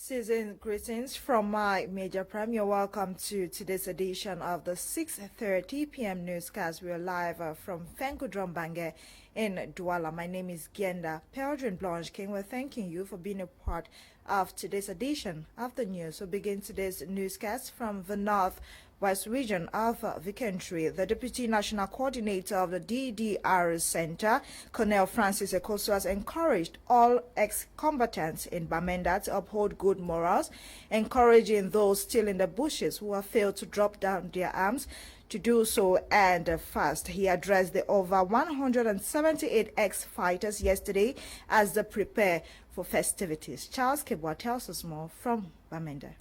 Season greetings from my Major Prime. You're welcome to today's edition of the 6:30 p.m. newscast. We're live from Fenkudrom Bange in Douala. My name is Genda Peldrin Blanche King. We're thanking you for being a part of today's edition of the news. We'll begin today's newscast from the North-West region of the country. The Deputy National Coordinator of the DDR Center, Colonel Francis Ekoso, has encouraged all ex-combatants in Bamenda to uphold good morals, encouraging those still in the bushes who have failed to drop down their arms to do so and fast. He addressed the over 178 ex-fighters yesterday as they prepare for festivities. Charles Kebwa tells us more from Bamenda.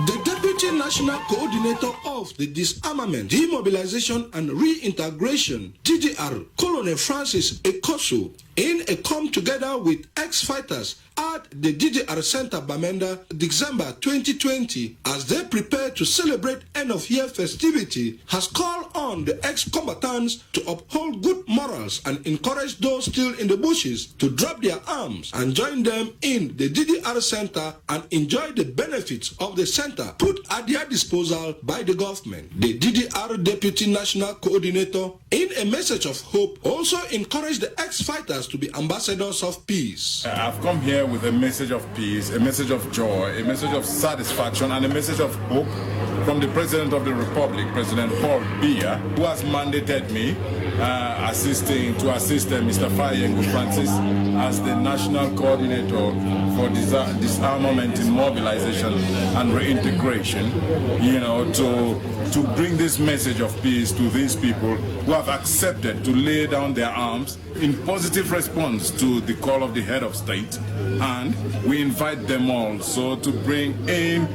The Deputy National Coordinator of the Disarmament, Demobilization and Reintegration, DDR, Colonel Francis Ekoso, in a come-together with ex-fighters at the DDR Center Bamenda, December 2020, as they prepare to celebrate end-of-year festivity, has called on the ex-combatants to uphold good morals and encourage those still in the bushes to drop their arms and join them in the DDR Center and enjoy the benefits of the center put at their disposal by the government. The DDR Deputy National Coordinator, in a message of hope, also encouraged the ex-fighters to be ambassadors of peace. I've come here with a message of peace, a message of joy, a message of satisfaction, and a message of hope from the President of the Republic, President Paul Biya, who has mandated me to assist Mr. Fayengu Francis as the National Coordinator for Disarmament, Immobilization and Reintegration, to bring this message of peace to these people who have accepted to lay down their arms in positive response to the call of the head of state. And we invite them also to bring in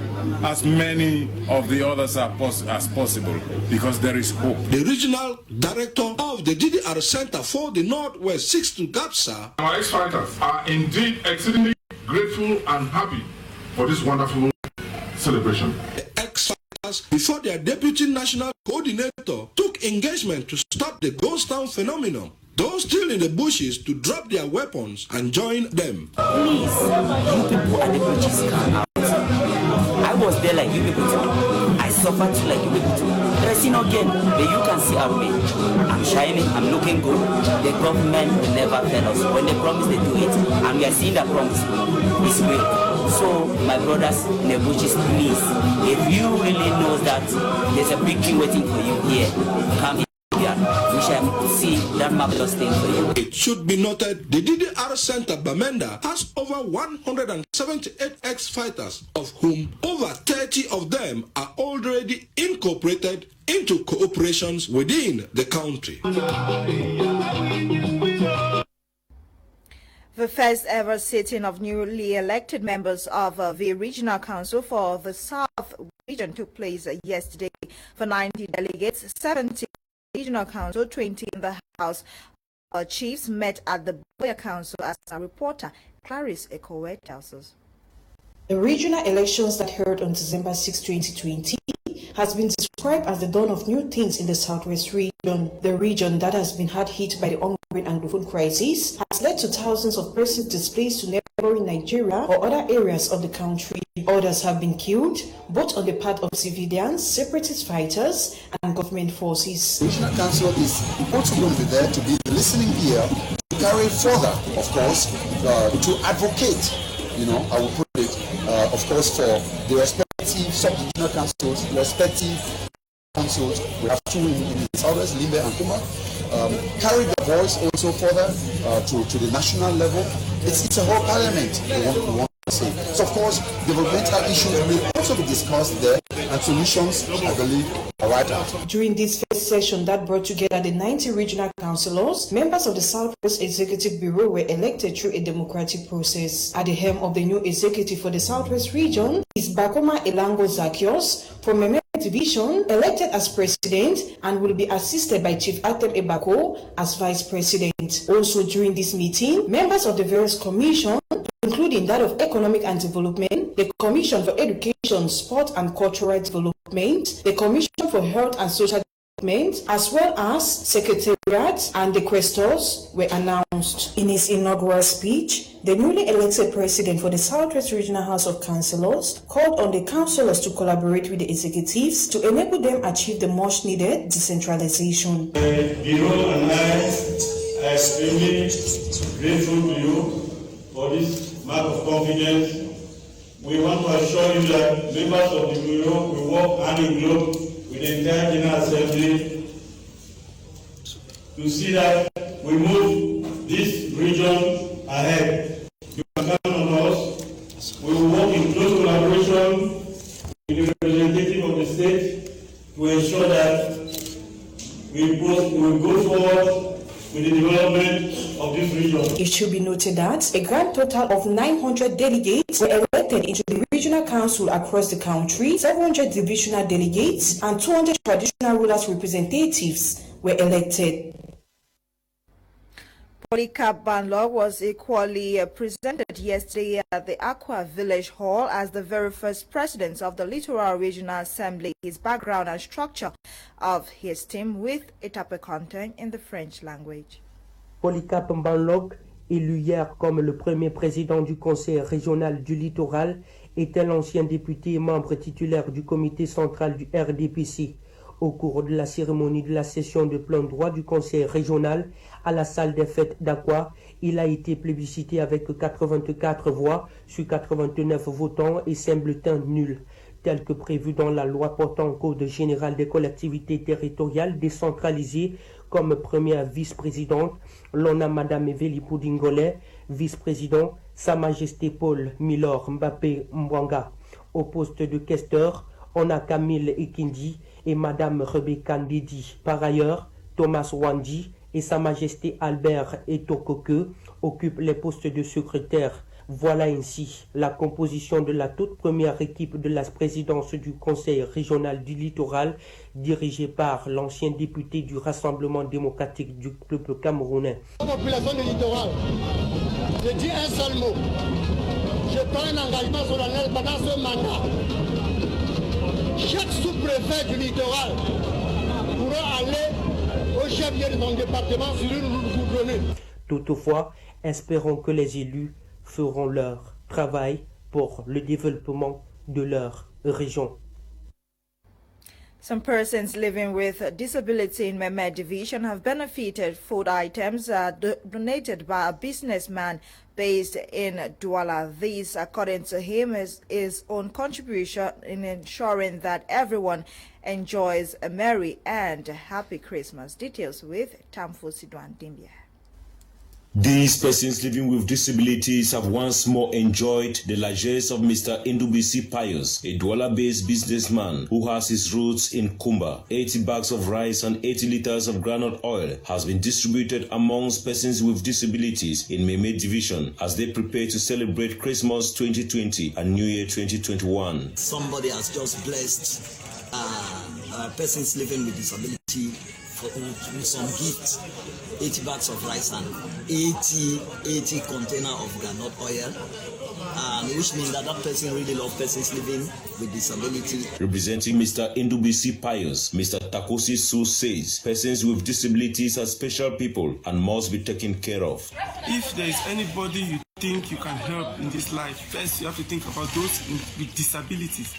as many of the others as possible, because there is hope. The regional director of the DDR Center for the Northwest, Sixto Gapsa. Our ex-fighters are indeed exceedingly grateful and happy for this wonderful celebration. The ex-fighters, before their Deputy National Coordinator, took engagement to stop the ghost town phenomenon. Those still in the bushes to drop their weapons and join them. Please, you people at the bushes come out. I was there like you people too. I suffered too like you people too. Dressing again, but you can see me. I'm shining, I'm looking good. The government will never tell us. When they promise, they do it. And we are seeing that promise is real. So, my brothers in the bushes, please, if you really know that there's a big queue waiting for you here, come here. We shall see that marvelous thing for you. It should be noted, the DDR Center Bamenda has over 178 ex-fighters, of whom over 30 of them are already incorporated into cooperations within the country. The first ever sitting of newly elected members of the Regional Council for the South region took place yesterday. For 90 delegates, 70 Regional Council, 20 in the House. Our chiefs met at the Boya Council, as a reporter Crise tells us. The regional elections that held on December 6, 2020 has been described as the dawn of new things in the Southwest region. The region that has been hard hit by the ongoing Anglophone crisis has led to thousands of persons displaced to neighboring Nigeria or other areas of the country. Others have been killed, both on the part of civilians, separatist fighters, and government forces. The Regional Council is also going to be there to be the listening ear, to carry further, of course, to advocate, I will put it, of course, for the respective sub-regional councils, respective councils. We have two in the Southwest, Limbe and Kamer. Carry the voice also further to the national level. It's a whole parliament we want to say. So, of course, developmental issues will also be discussed there, and solutions, I believe, are right out. During this first session that brought together the 90 regional councillors, members of the Southwest Executive Bureau were elected through a democratic process. At the helm of the new executive for the Southwest region is Bakoma Elango Zakios from Kmer Division, elected as president, and will be assisted by Chief Atem Ebako as vice president. Also during this meeting, members of the various commissions, including that of Economic and Development, the Commission for Education, Sport and Cultural Development, the Commission for Health and Social as well as secretariats and the quaestors were announced. In his inaugural speech, the newly elected president for the Southwest Regional House of Councillors called on the councillors to collaborate with the executives to enable them achieve the much needed decentralization. The Bureau and I are extremely grateful to you for this mark of confidence. We want to assure you that members of the Bureau will work hand in glove with the entire General Assembly to see that we move this region ahead. You can count on us. We will work in close collaboration with the representative of the state to ensure that we will go forward with the development of this region. It should be noted that a grand total of 900 delegates were elected into the regional council across the country. 700 divisional delegates and 200 traditional rulers representatives were elected. Polycarp Banlog was equally presented yesterday at the Aqua Village Hall as the very first president of the Littoral Regional Assembly. His background and structure of his team with a tape content in the French language. Polycarp Banlog, élu hier comme le premier président du Conseil régional du littoral, était l'ancien député et membre titulaire du comité central du RDPC. Au cours de la cérémonie de la session de plein droit du Conseil régional à la salle des fêtes d'Aqua, il a été plébiscité avec 84 voix sur 89 votants et 5 bulletins nuls. Tel que prévu dans la loi portant Code général des collectivités territoriales décentralisées, comme première vice-présidente, l'on a Madame Evely Poudingolais, vice-président, Sa Majesté Paul Milor Mbappé Mwanga. Au poste de questeur, on a Camille Ekindi et Madame Rebecca Ndidi. Par ailleurs, Thomas Wandi et Sa Majesté Albert Etokoke occupent les postes de secrétaire. Voilà ainsi la composition de la toute première équipe de la présidence du Conseil régional du littoral, dirigée par l'ancien député du Rassemblement démocratique du peuple camerounais. La population du littoral, je dis un seul mot. Je prends un engagement solennel pendant ce mandat. Chaque sous-préfet du littoral pourra aller au chef-lieu de son département sur une route goudronnée. Toutefois, espérons que les élus feront leur travail pour le développement de leur région. Some persons living with disability in Kmer division have benefited food items donated by a businessman based in Douala. This, according to him, is his own contribution in ensuring that everyone enjoys a merry and happy Christmas. Details with Tamfo Sidwan Dimbia. These persons living with disabilities have once more enjoyed the largesse of Mr. Ndubisi Pius, a Douala-based businessman who has his roots in Kumba. 80 bags of rice and 80 liters of groundnut oil has been distributed amongst persons with disabilities in Kmer division as they prepare to celebrate Christmas 2020 and New Year 2021. Somebody has just blessed persons living with disability with some gifts, 80 bags of rice and 80 container of groundnut oil, which means that person really loves persons living with disability. Representing Mr. Ndubisi Pius, Mr. Takosi Su says persons with disabilities are special people and must be taken care of. If there is anybody you think you can help in this life, first you have to think about those with disabilities.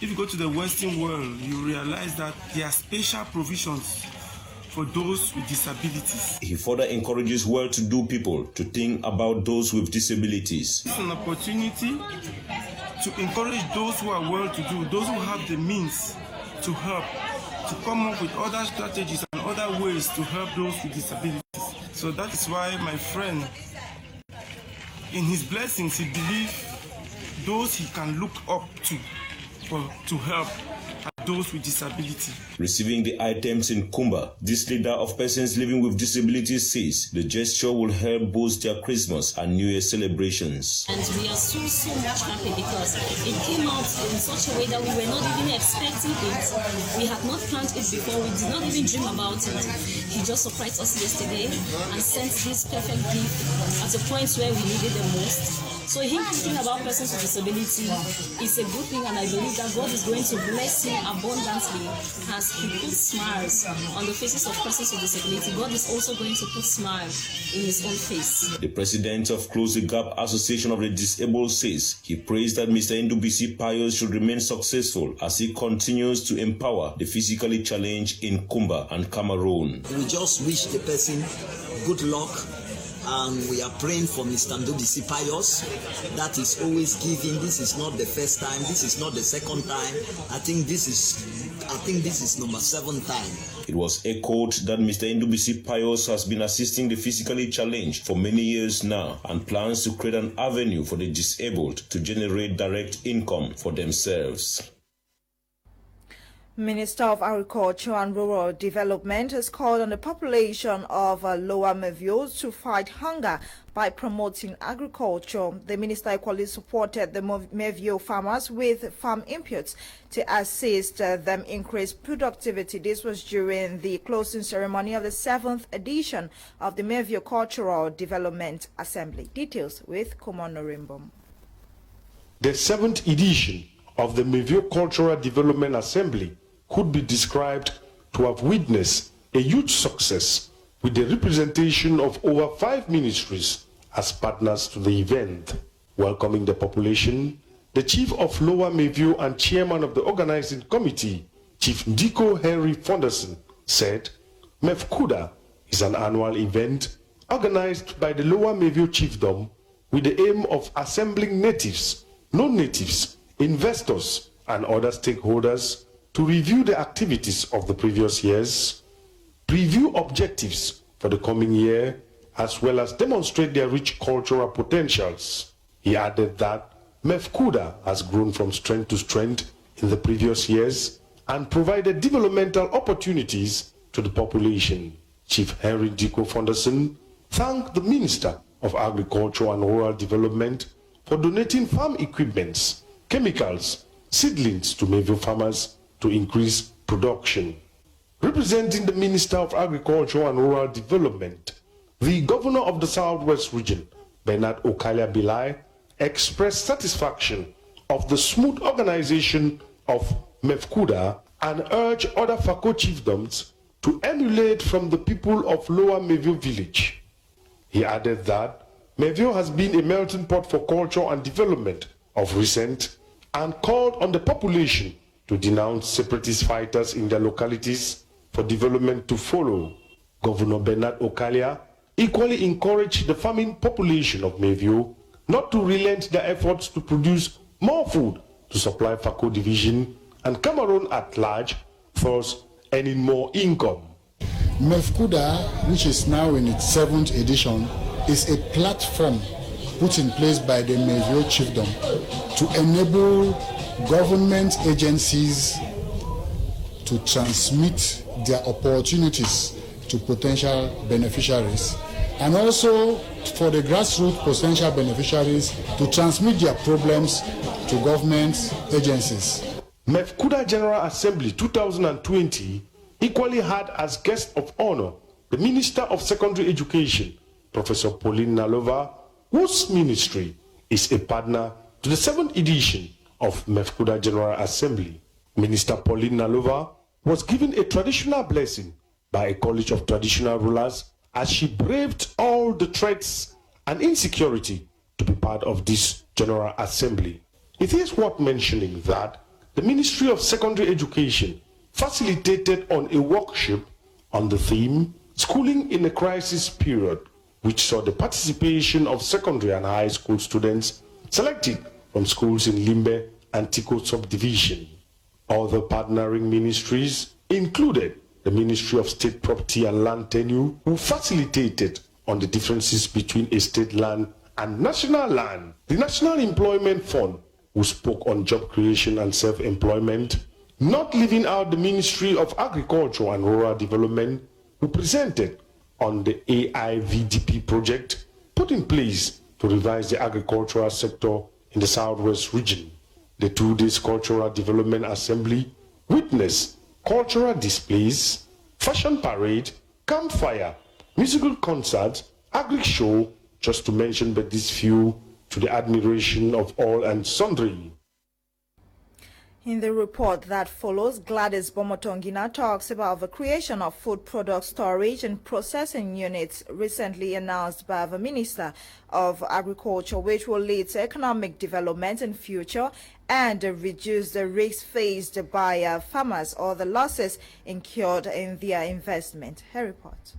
If you go to the Western world, you realize that there are special provisions for those with disabilities. He further encourages well-to-do people to think about those with disabilities. It's an opportunity to encourage those who are well-to-do, those who have the means to help, to come up with other strategies and other ways to help those with disabilities. So that is why my friend, in his blessings, he believes those he can look up to help those with disability. Receiving the items in Kumba, this leader of persons living with disabilities says the gesture will help boost their Christmas and New Year celebrations. And we are so much happy because it came out in such a way that we were not even expecting it. We had not planned it before. We did not even dream about it. He just surprised us yesterday and sent this perfect gift at a point where we needed the most. So him thinking about persons with disability is a good thing, and I believe that God is going to bless him abundantly as he puts smiles on the faces of persons with disability. God is also going to put smiles in his own face. The president of Close the Gap Association of the Disabled says he prays that Mr. Ndubisi Pius should remain successful as he continues to empower the physically challenged in Kumba and Cameroon. We just wish the person good luck, and we are praying for Mr. Ndubisi Pius. That is always giving. This is not the first time. This is not the second time. I think this is number 7 time. It was echoed that Mr. Ndubisi Pius has been assisting the physically challenged for many years now and plans to create an avenue for the disabled to generate direct income for themselves. Minister of Agriculture and Rural Development has called on the population of Lower Mevio to fight hunger by promoting agriculture. The minister equally supported the Mevio farmers with farm inputs to assist them increase productivity. This was during the closing ceremony of the 7th edition of the Mevio Cultural Development Assembly. Details with Kumar Norimbom. The 7th edition of the Mevio Cultural Development Assembly could be described to have witnessed a huge success, with the representation of over 5 ministries as partners to the event. Welcoming the population, the Chief of Lower Mevio and Chairman of the Organizing Committee, Chief Ndiko Henry Fonderson, said, Mevkuda is an annual event organized by the Lower Mevio Chiefdom with the aim of assembling natives, non-natives, investors, and other stakeholders to review the activities of the previous years, preview objectives for the coming year, as well as demonstrate their rich cultural potentials. He added that Mevkuda has grown from strength to strength in the previous years and provided developmental opportunities to the population. Chief Henry Diko Fonderson thanked the Minister of Agriculture and Rural Development for donating farm equipments, chemicals, seedlings to Mevio farmers to increase production. Representing the Minister of Agriculture and Rural Development, the Governor of the Southwest Region, Bernard Okalia Bilai, expressed satisfaction of the smooth organization of Mevkuda and urged other Fako chiefdoms to emulate from the people of Lower Mevio village. He added that Mevio has been a melting pot for culture and development of recent and called on the population to denounce separatist fighters in their localities for development to follow. Governor Bernard Okalia equally encouraged the farming population of Mevio not to relent their efforts to produce more food to supply Fako division and Cameroon at large, thus earning more income. Mevkuda, which is now in its 7th edition, is a platform put in place by the Mevio Chiefdom to enable government agencies to transmit their opportunities to potential beneficiaries, and also for the grassroots potential beneficiaries to transmit their problems to government agencies. Mevkuda General Assembly 2020 equally had as guest of honor the Minister of Secondary Education, Professor Pauline Nalova, whose ministry is a partner to the 7th edition of Mevkuda General Assembly. Minister Pauline Nalova was given a traditional blessing by a college of traditional rulers as she braved all the threats and insecurity to be part of this General Assembly. It is worth mentioning that the Ministry of Secondary Education facilitated on a workshop on the theme Schooling in a Crisis Period, which saw the participation of secondary and high school students selected from schools in Limbe and Tiko subdivision. Other partnering ministries included the Ministry of State Property and Land Tenure, who facilitated on the differences between estate land and national land. The National Employment Fund, who spoke on job creation and self-employment, not leaving out the Ministry of Agriculture and Rural Development, who presented on the AIVDP project put in place to revise the agricultural sector in the Southwest region. The 2-day Cultural Development Assembly witnessed cultural displays, fashion parade, campfire, musical concerts, agri show, just to mention but these few, to to the admiration of all and sundry. In the report that follows, Gladys Bomotongina talks about the creation of food product storage and processing units recently announced by the Minister of Agriculture, which will lead to economic development in future and reduce the risks faced by farmers or the losses incurred in their investment. Her report.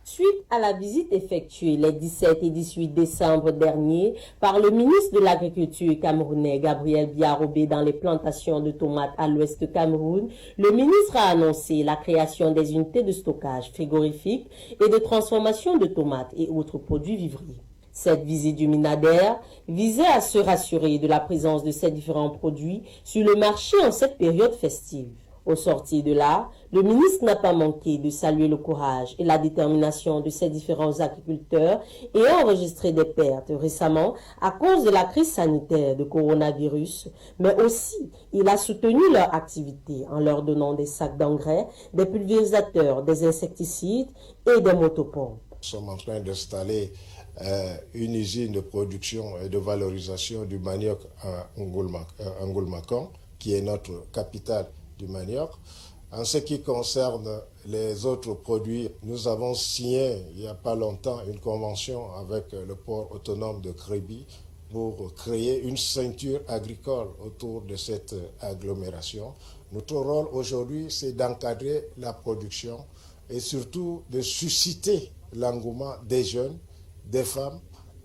Suite à la visite effectuée les 17 et 18 décembre dernier par le ministre de l'Agriculture camerounais Gabriel Biarobé dans les plantations de tomates à l'ouest de Cameroun, le ministre a annoncé la création des unités de stockage frigorifique et de transformation de tomates et autres produits vivriers. Cette visite du MINADER visait à se rassurer de la présence de ces différents produits sur le marché en cette période festive. Au sortir de là, le ministre n'a pas manqué de saluer le courage et la détermination de ces différents agriculteurs ayant enregistré des pertes récemment à cause de la crise sanitaire de coronavirus, mais aussi il a soutenu leur activité en leur donnant des sacs d'engrais, des pulvérisateurs, des insecticides et des motopompes. Nous sommes en train d'installer une usine de production et de valorisation du manioc à Anglophone, qui est notre capitale du manioc. En ce qui concerne les autres produits, nous avons signé il n'y a pas longtemps une convention avec le port autonome de Crise pour créer une ceinture agricole autour de cette agglomération. Notre rôle aujourd'hui, c'est d'encadrer la production et surtout de susciter l'engouement des jeunes, des femmes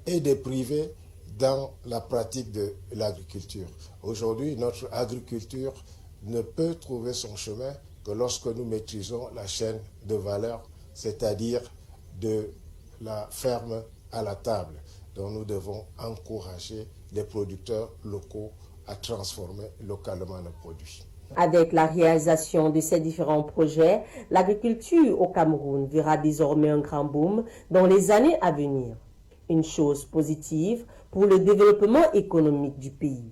et des privés dans la pratique de l'agriculture. Aujourd'hui, notre agriculture ne peut trouver son chemin que lorsque nous maîtrisons la chaîne de valeur, c'est-à-dire de la ferme à la table, dont nous devons encourager les producteurs locaux à transformer localement nos produits. Avec la réalisation de ces différents projets, l'agriculture au Cameroun verra désormais un grand boom dans les années à venir. Une chose positive pour le développement économique du pays.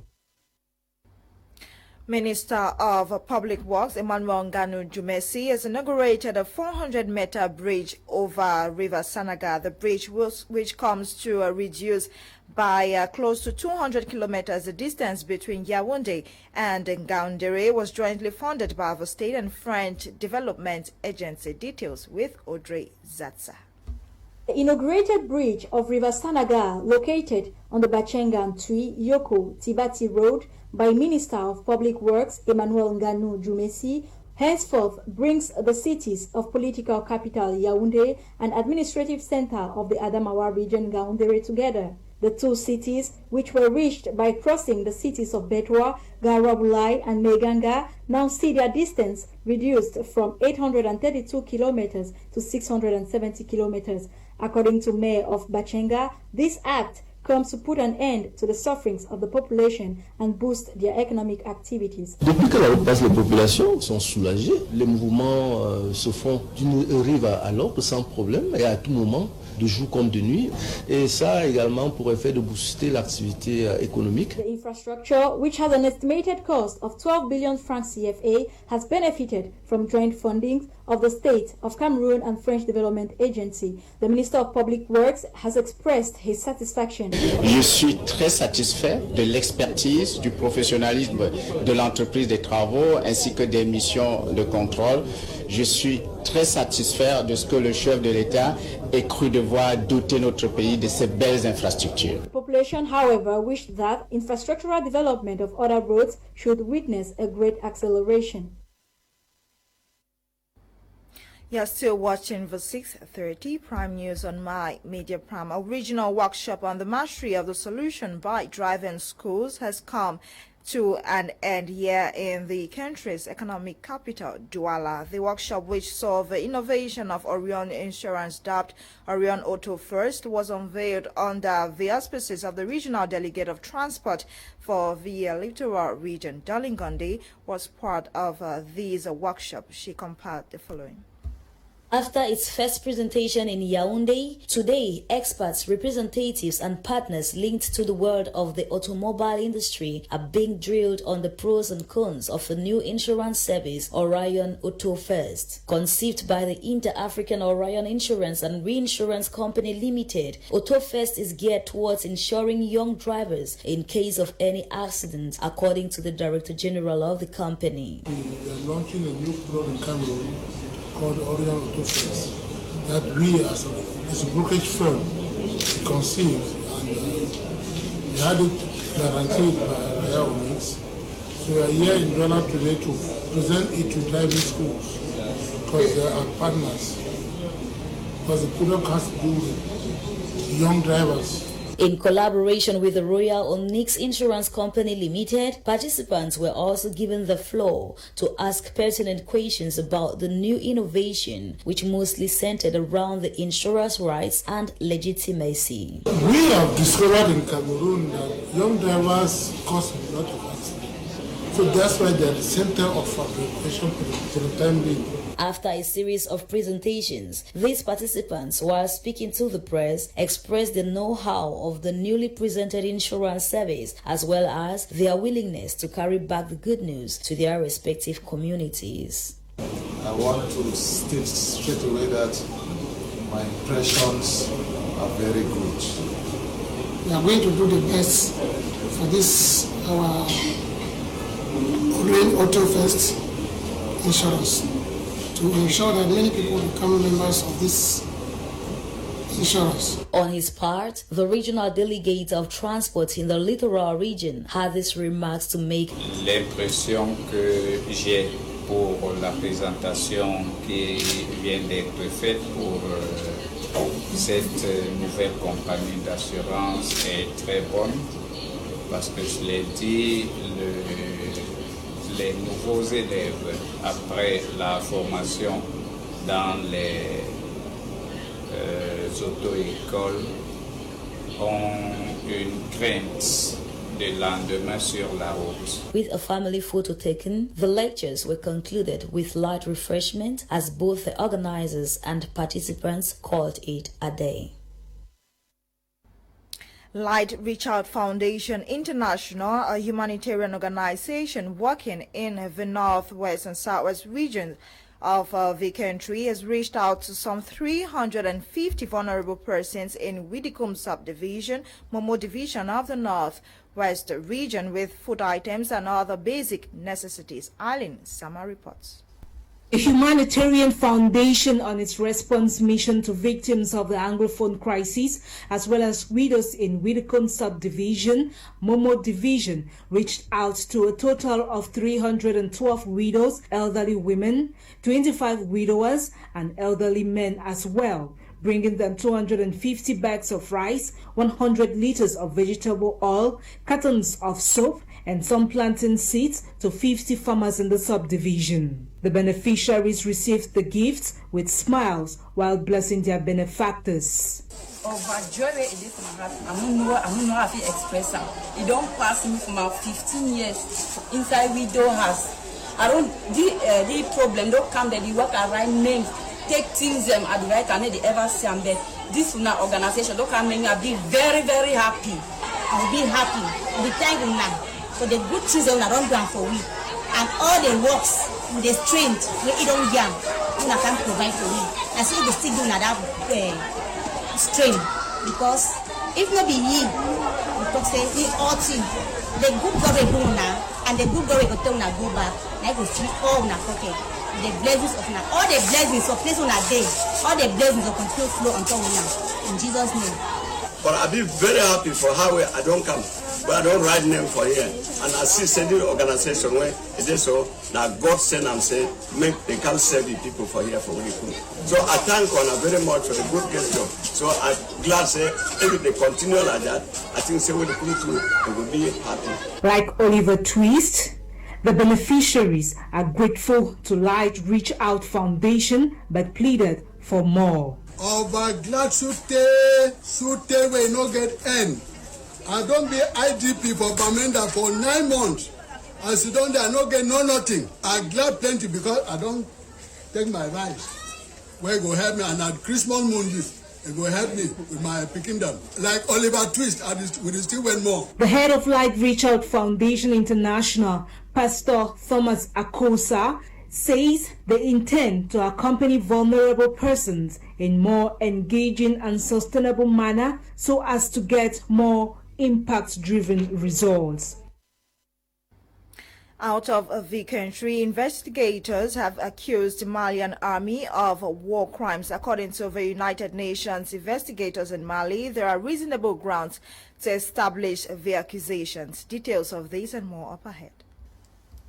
Minister of Public Works Emmanuel Nganu Jumesi has inaugurated a 400-meter bridge over River Sanaga. The bridge, which comes to reduce by close to 200 kilometers the distance between Yaoundé and Ngaoundéré, was jointly funded by the State and French Development Agency. Details with Audrey Zatsa. The inaugurated bridge of River Sanaga, located on the Bachengan-Tui Yoko Tibati Road by Minister of Public Works Emmanuel Nganu Jumesi, henceforth brings the cities of political capital Yaoundé and administrative center of the Adamawa region Ngaoundéré together. The two cities, which were reached by crossing the cities of Betwa, Garabulai and Meganga, now see their distance reduced from 832 kilometers to 670 kilometers. According to Mayor of Bachenga, this act comes to put an end to the sufferings of the population and boost their economic activities. Depuis que la route passe, les populations sont soulagées. Les mouvements se font d'une rive à l'autre sans problème et à tout moment, de jour comme de nuit. Et ça a également pour effet de booster l'activité économique. The infrastructure, which has an estimated cost of 12 billion francs CFA, has benefited from joint funding of the State of Cameroon and French Development Agency. The Minister of Public Works has expressed his satisfaction. Je suis très satisfait de l'expertise, du professionnalisme de l'entreprise des travaux ainsi que des missions de contrôle. Je suis très satisfait de ce que le chef de l'État ait cru devoir doter notre pays de ces belles infrastructures. The population, however, wished that infrastructural development of other roads should witness a great acceleration. You're still watching the 6:30 Prime News on My Media Prime. A regional workshop on the mastery of the solution by driving schools has come to an end here in the country's economic capital, Douala. The workshop, which saw the innovation of Orion Insurance dubbed Orion Auto First, was unveiled under the auspices of the Regional Delegate of Transport for the Littoral Region. Darling Gonde was part of this workshop. She compiled the following. After its first presentation in Yaoundé, today experts, representatives and partners linked to the world of the automobile industry are being drilled on the pros and cons of a new insurance service, Orion Auto First. Conceived by the Inter-African Orion Insurance and Reinsurance Company Limited, Auto First is geared towards ensuring young drivers in case of any accident, according to the Director General of the company. We are launching a new program in Cameroon called Orion Auto First, that we as a brokerage firm conceived, and we had it guaranteed by our needs. So we are here in Ghana today to present it to driving schools because they are partners. Because the product has to do with young drivers. In collaboration with the Royal Onyx Insurance Company Limited, participants were also given the floor to ask pertinent questions about the new innovation, which mostly centered around the insurer's rights and legitimacy. We have discovered in Cameroon that young drivers cause a lot of accidents. So that's why they're the center of preoccupation for the time being. After a series of presentations, these participants, while speaking to the press, expressed the know-how of the newly presented insurance service, as well as their willingness to carry back the good news to their respective communities. I want to state straight away that my impressions are very good. We are going to do the best for this, our Orion Auto First insurance, to ensure that many people become members of this insurance. On his part, the regional delegate of transport in the littoral region had these remarks to make. L'impression que j'ai pour la présentation qui vient d'être faite pour cette nouvelle compagnie d'assurance est très bonne, parce que je l'ai dit, les nouveaux élèves, après la formation dans les auto-écoles, ont une crainte de lendemain sur la route. With a family photo taken, the lectures were concluded with light refreshment, as both the organizers and participants called it a day. Light Reach Out Foundation International, a humanitarian organization working in the northwest and southwest regions of the country, has reached out to some 350 vulnerable persons in Widikum subdivision, Momo division of the northwest region, with food items and other basic necessities. Eileen Sama reports. A humanitarian foundation on its response mission to victims of the Anglophone crisis, as well as widows in Widikum subdivision, Momo division, reached out to a total of 312 widows, elderly women, 25 widowers, and elderly men as well, bringing them 250 bags of rice, 100 liters of vegetable oil, cartons of soap, and some plantain seeds to 50 farmers in the subdivision. The beneficiaries received the gifts with smiles while blessing their benefactors. Overjoyed it is my heart. I don't know how to express it. It don't pass me from 15 years inside widow house. I don't the problem don't come that you work around names, take things at the right and they ever see them. But this organization don't come make me be very, very happy. I'll be happy. I'll be thankful now for the good things that I don't do for we. And all the works, the strength, we don't yam, we can provide for we. I say they still do not have strength, because if not be ye, because say he all thing, the good God will do now, and the good God will tell now go back, I will see all na pocket. The blessings of now, all the blessings of place on a day, all the blessings of continue flow on top of now, in Jesus' name. But I be very happy for how I don't come, but I don't write name for here. And I see sending organization where it is so now God send and say make they can serve the people for here for really cool. So I thank God very much for the good gesture. So I'm glad say if they continue like that, I think say when they come through, they will be happy. Like Oliver Twist, the beneficiaries are grateful to Light Reach Out Foundation but pleaded for more. Over glad sute we no get end. I don't be IDP for Bamenda for 9 months. I sit down there, I no get no nothing. I glad plenty because I don't take my rice. where go help me, and at Christmas moon it will help me with my picking them. Like Oliver Twist, we still went more. The head of Light Reach Out Foundation International, Pastor Thomas Akosa, says they intend to accompany vulnerable persons in more engaging and sustainable manner so as to get more impact-driven results. Out of the country, investigators have accused the Malian army of war crimes. According to the United Nations investigators in Mali, there are reasonable grounds to establish the accusations. Details of this and more up ahead.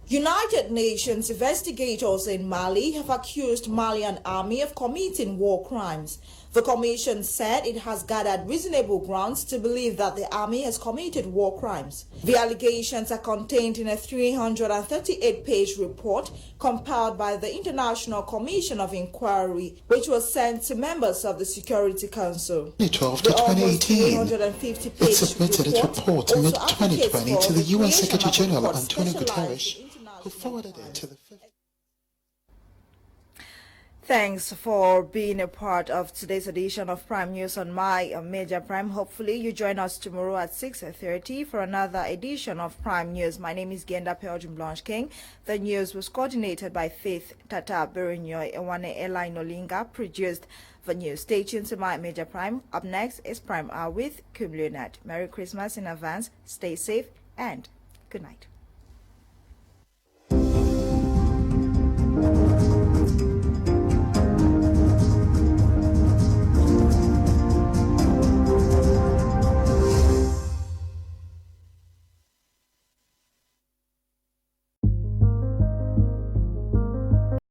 United Nations investigators in Mali have accused Malian army of committing war crimes. The commission said it has gathered reasonable grounds to believe that the army has committed war crimes. The allegations are contained in a 338-page report compiled by the International Commission of Inquiry, which was sent to members of the Security Council. 2012 to 2018, it submitted its report in mid-2020 to the UN Secretary General Antonio Guterres, who forwarded it to the Thanks for being a part of today's edition of Prime News on My Major Prime. Hopefully you join us tomorrow at 6:30 for another edition of Prime News. My name is Genda Pelgrim Blanche King. The news was coordinated by Faith Tata Berenyoy Ewane Elaine Olinga, produced the news. Stay tuned to My Major Prime. Up next is Prime Hour with Cum Leonard. Merry Christmas in advance. Stay safe and good night.